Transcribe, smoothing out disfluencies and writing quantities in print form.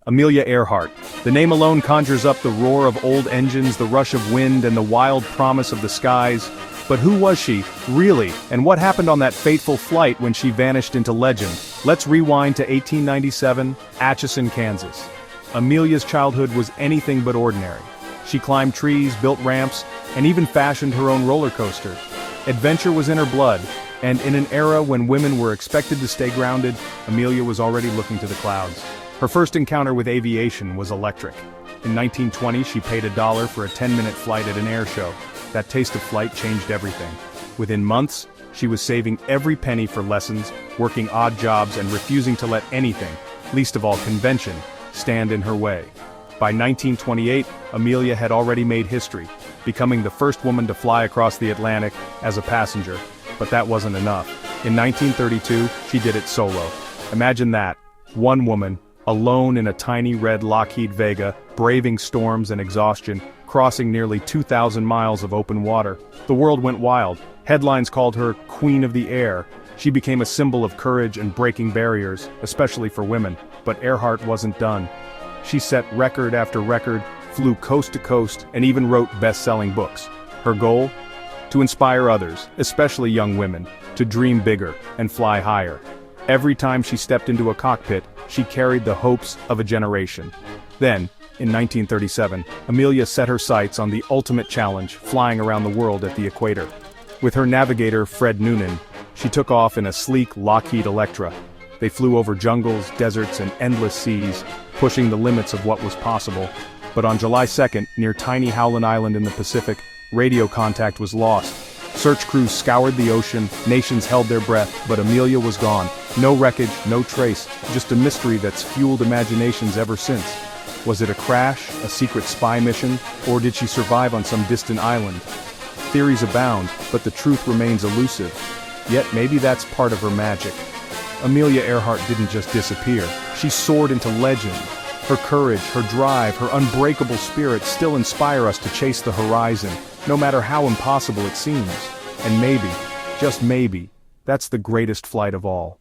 Amelia Earhart. The name alone conjures up the roar of old engines, the rush of wind, and the wild promise of the skies. But who was she, really, and what happened on that fateful flight when she vanished into legend? Let's rewind to 1897, Atchison, Kansas. Amelia's childhood was anything but ordinary. She climbed trees, built ramps, and even fashioned her own roller coaster. Adventure was in her blood, and in an era when women were expected to stay grounded, Amelia was already looking to the clouds. Her first encounter with aviation was electric. In 1920, she paid $1 for a 10-minute flight at an air show. That taste of flight changed everything. Within months, she was saving every penny for lessons, working odd jobs, and refusing to let anything, least of all convention, stand in her way. By 1928, Amelia had already made history, becoming the first woman to fly across the Atlantic as a passenger. But that wasn't enough. In 1932, she did it solo. Imagine that. One woman, alone in a tiny red Lockheed Vega, braving storms and exhaustion, crossing nearly 2,000 miles of open water. The world went wild. Headlines called her Queen of the Air. She became a symbol of courage and breaking barriers, especially for women. But Earhart wasn't done. She set record after record, flew coast to coast, and even wrote best-selling books. Her goal? To inspire others, especially young women, to dream bigger and fly higher. Every time she stepped into a cockpit, she carried the hopes of a generation. Then, in 1937, Amelia set her sights on the ultimate challenge, flying around the world at the equator. With her navigator, Fred Noonan, she took off in a sleek Lockheed Electra. They flew over jungles, deserts, and endless seas, pushing the limits of what was possible. But on July 2nd, near tiny Howland Island in the Pacific, radio contact was lost. Search crews scoured the ocean, nations held their breath, but Amelia was gone. No wreckage, no trace, just a mystery that's fueled imaginations ever since. Was it a crash, a secret spy mission, or did she survive on some distant island? Theories abound, but the truth remains elusive. Yet maybe that's part of her magic. Amelia Earhart didn't just disappear. She soared into legend. Her courage, her drive, her unbreakable spirit still inspire us to chase the horizon, no matter how impossible it seems. And maybe, just maybe, that's the greatest flight of all.